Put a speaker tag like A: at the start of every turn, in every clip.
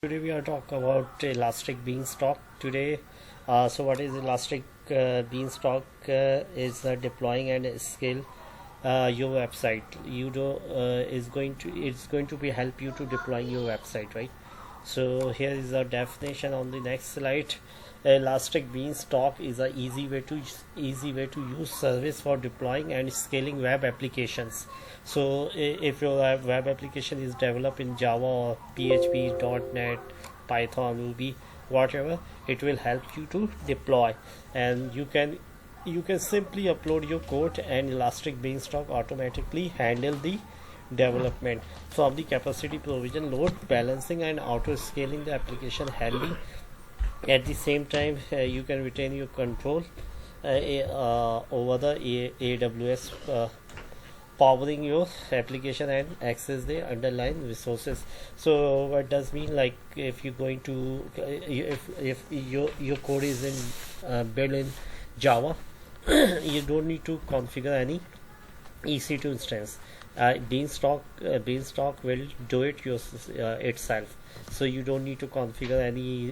A: Today we are talking about Elastic Beanstalk. So what is Elastic Beanstalk? Is deploying and scale your website. It's going to be help you to deploying your website, right? So here is the definition on the next slide. Elastic Beanstalk is a easy way to use service for deploying and scaling web applications. So if your web application is developed in Java or PHP, .NET, Python, Ruby, whatever, it will help you to deploy, and you can simply upload your code and Elastic Beanstalk automatically handle the development from the capacity provision, load balancing, and auto scaling the application handling. At the same time, you can retain your control over the AWS, powering your application and access the underlying resources. So what does mean, like if you're going to if your code is in built in Java, you don't need to configure any EC2 instance. Beanstalk will do it itself. So you don't need to configure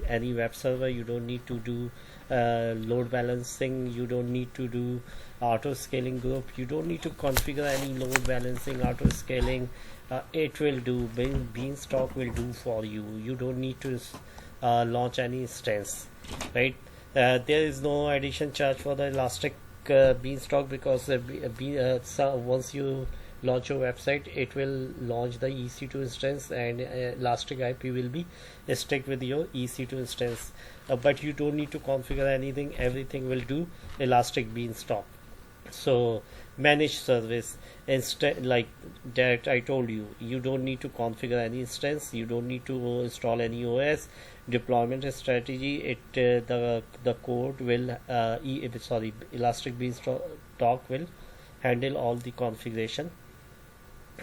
A: any web server. You don't need to do load balancing. You don't need to do auto scaling group. You don't need to configure any load balancing, auto scaling. It will do. Beanstalk will do for you. You don't need to launch any instance, right? There is no addition charge for the Elastic Beanstalk, because once you launch your website, it will launch the EC2 instance, and Elastic IP will be stick with your EC2 instance. But you don't need to configure anything. Everything will do Elastic Beanstalk. So managed service, instead, like that I told you, you don't need to configure any instance. You don't need to install any OS. Deployment strategy, the code will Elastic Beanstalk will handle all the configuration,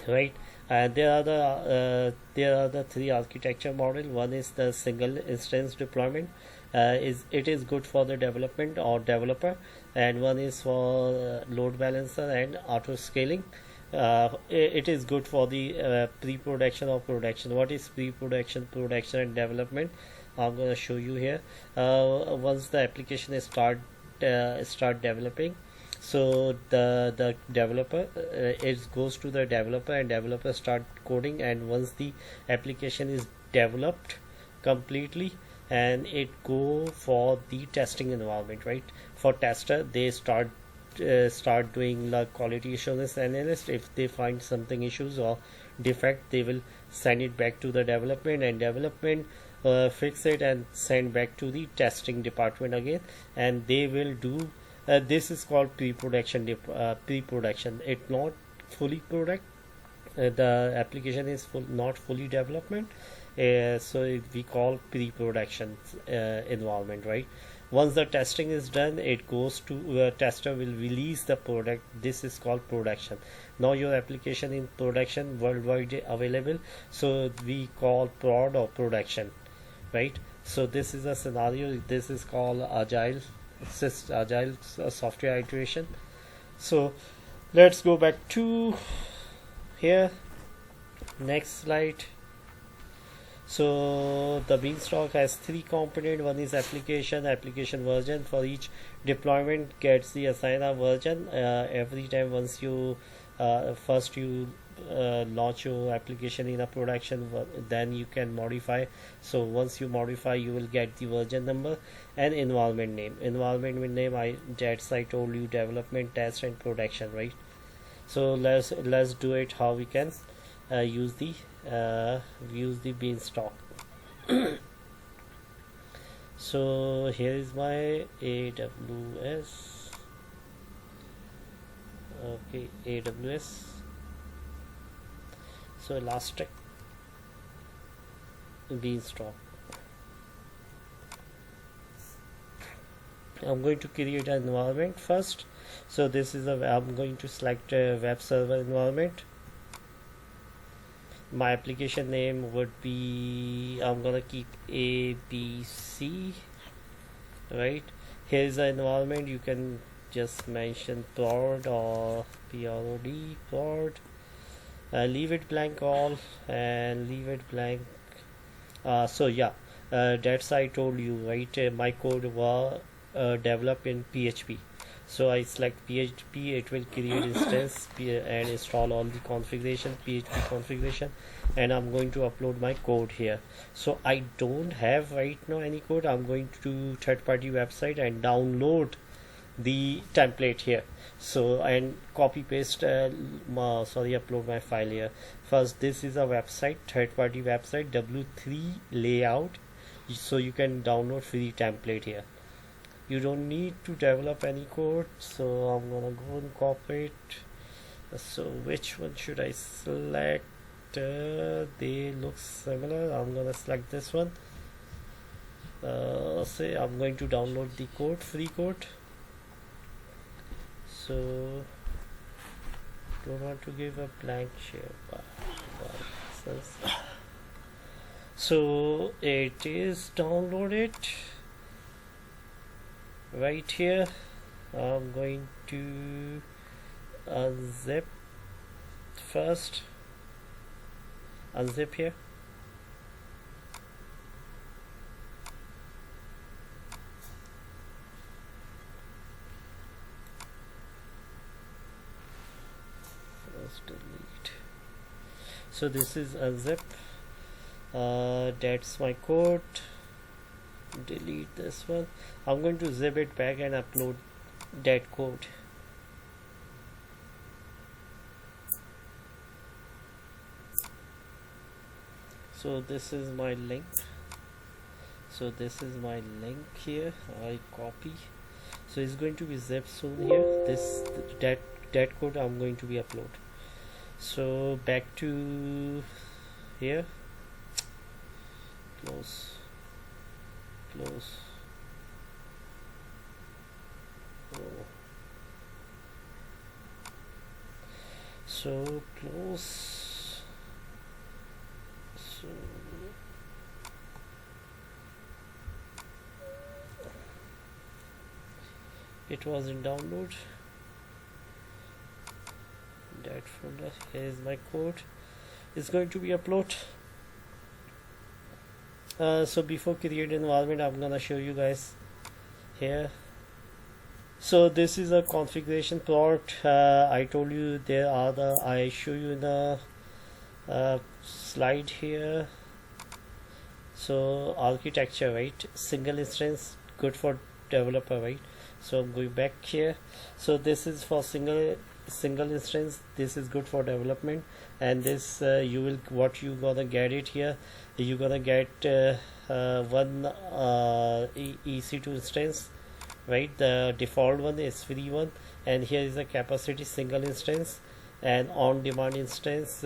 A: right? And there are the three architecture model. One is the single instance deployment. It is good for the development or developer, and one is for load balancer and auto scaling. It is good for the pre-production or production. What is pre-production, production, and development? I'm going to show you here. Once the application is start developing, so the developer, it goes to the developer, and developer start coding. And once the application is developed completely, and it go for the testing environment, right? For tester, they start doing like quality assurance analyst. If they find something issues or defect, they will send it back to the development, and development fix it and send back to the testing department again, and they will do this is called pre-production. It's not fully product. The application is not fully development, so we call pre-production environment, right? Once the testing is done, it goes to tester will release the product. This is called production. Now your application in production, worldwide available, so we call prod or production, right? So this is a scenario. This is called agile software iteration. So let's go back to here, next slide. So the Beanstalk has three components. One is application version. For each deployment gets the assigned a version every time. Once you first you launch your application in a production, then you can modify. So once you modify, you will get the version number and environment name. I told you, development, test, and production, right? So let's do it how we can use the Beanstalk. So here is my AWS. Okay, AWS. So Elastic Beanstalk. I'm going to create an environment first. So this is I'm going to select a web server environment. My application name would be, I'm gonna keep ABC, right? Here's the environment. You can just mention prod or prod. Leave it blank all, and leave it blank So yeah, that's I told you, right? My code was developed in PHP. So I select PHP, it will create instance and install all the configuration, PHP configuration, and I'm going to upload my code here. So I don't have right now any code. I'm going to third-party website and download the template here. So and copy paste upload my file here. First, this is a website, third-party website, W3 layout, so you can download free template here. You don't need to develop any code, so I'm gonna go and copy it. So which one should I select? They look similar. I'm gonna select this one. Say I'm going to download the code, free code. So don't want to give a blank share. So it is downloaded right here. I'm going to unzip first. Unzip here. First delete. So this is unzip. That's my code. Delete this one. I'm going to zip it back and upload that code. So this is my link. So this is my link here. I copy. So it's going to be zipped soon here. That code I'm going to be upload. So back to here. Close. Oh. So close. So it was in download. That folder. Here is my code. It's going to be upload. So before create environment, I'm gonna show you guys here. So this is a configuration plot. I told you there are I show you in the slide here. So architecture, right? Single instance, good for developer, right? So I'm going back here. So this is for single instance. This is good for development, and this what you gonna get it here. You gonna get one EC2 instance, right? The default one is free one, and here is a capacity single instance and on-demand instance,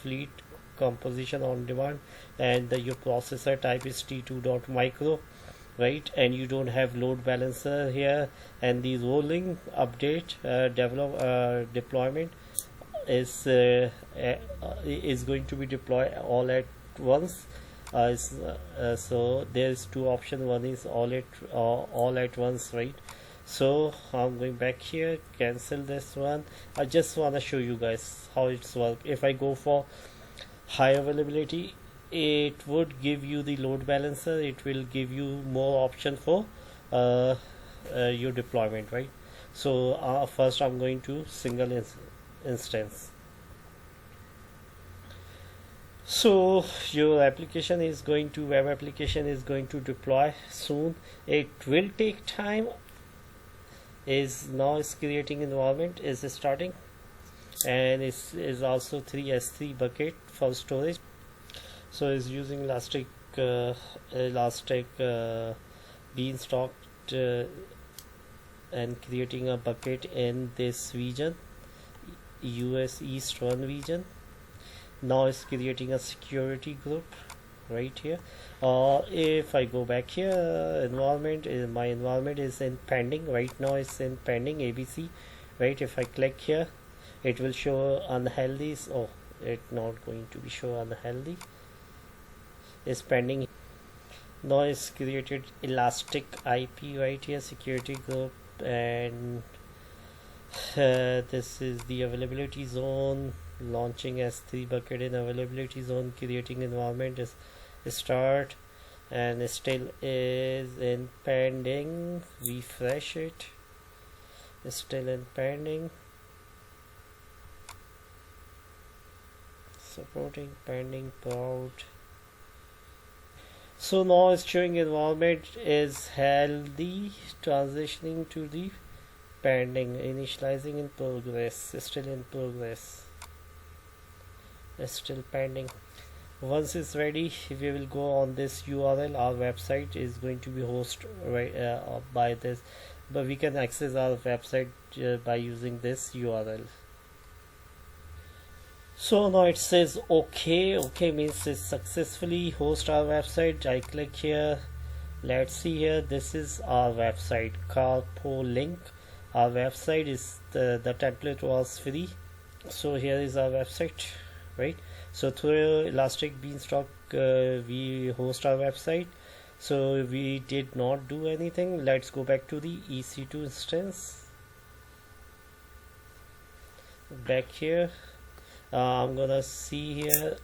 A: fleet composition on demand, and your processor type is T2.micro, right? And you don't have load balancer here, and the rolling update deployment is going to be deployed all at once. So there's two options. One is all at once, right? So I'm going back here, cancel this one. I just want to show you guys how it's work. If I go for high availability, it would give you the load balancer. It will give you more option for your deployment, right? So first I'm going to single instance. So your web application is going to deploy soon. It will take time. Is creating environment is starting, and is also 3S3 bucket for storage. So is using Elastic Beanstalk and creating a bucket in this region, US East 1 region. Now it's creating a security group right here. If I go back here, my environment is in pending right now. It's in pending ABC, right? If I click here, it will show unhealthy. Oh, it's not going to be show unhealthy. It's pending. Now it's created Elastic IP right here, security group, and this is the availability zone. Launching S3 bucket in availability zone, creating environment is start, and still is in pending. Refresh it, still in pending. Supporting pending proud. So now it's showing environment is healthy, transitioning to the pending, initializing in progress, still in progress, still pending. Once it's ready, we will go on this URL. Our website is going to be hosted by this, but we can access our website by using this URL. So now it says okay means it's successfully host our website. I click here, let's see here, this is our website, carpo link. Our website is the template was free, so here is our website, right? So through ElasticBeanstalk we host our website, so we did not do anything. Let's go back to the EC2 instance, back here. I'm gonna see here.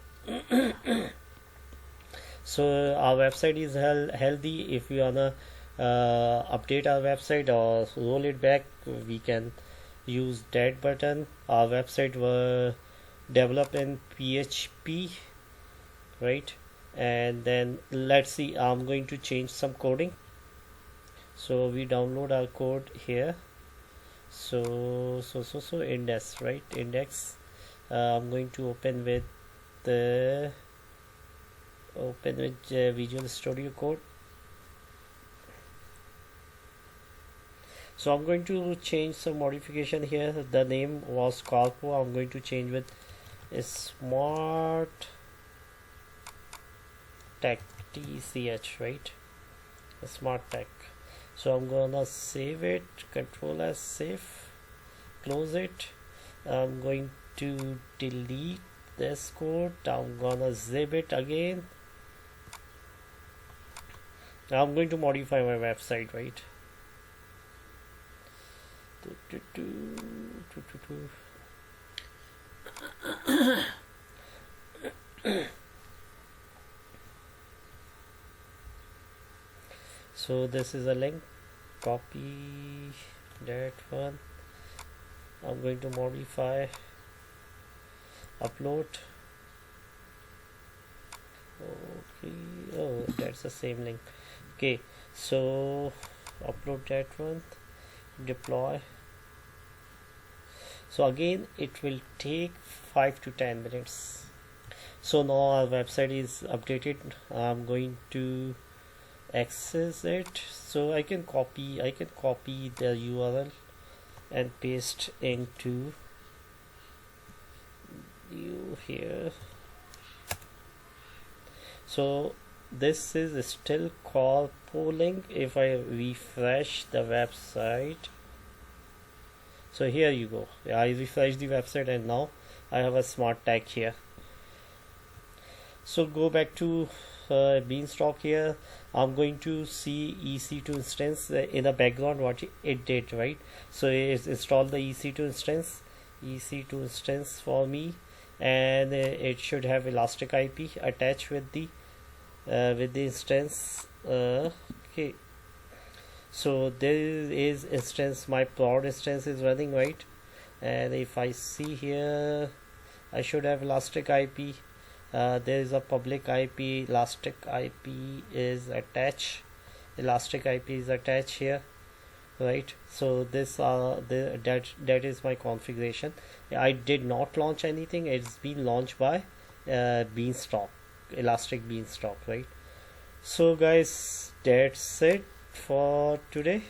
A: So our website is healthy. If we wanna update our website or roll it back, we can use that button. Our website were developed in PHP, right? And then let's see, I'm going to change some coding. So we download our code here. So index, right? Index. I'm going to open with Visual Studio Code. So I'm going to change some modification here. The name was Carpo. I'm going to change with Smart Tech, TCH, right? Smart Tech. So I'm gonna save it, Control S, save, close it. I'm going to delete this code. I'm gonna zip it again. Now I'm going to modify my website, right? So this is a link, copy that one. I'm going to modify, upload. Okay, oh, that's the same link. Okay, so upload that one, deploy. So again it will take 5 to 10 minutes. So now our website is updated. I'm going to access it. So I can copy the URL and paste into you here. So this is still called polling. If I refresh the website, so here you go, I refresh the website and now I have a smart tag here. So go back to Beanstalk here. I'm going to see EC2 instance in the background what it did, right? So it's installed the EC2 instance for me, and it should have Elastic IP attached with the instance. Okay, so there is instance, my prod instance is running, right? And if I see here, I should have Elastic IP. There is a public IP, Elastic IP is attached. Elastic IP is attached here, right? So this that is my configuration. I did not launch anything. It's been launched by Beanstalk, ElasticBeanstalk, right? So guys, that's it for today.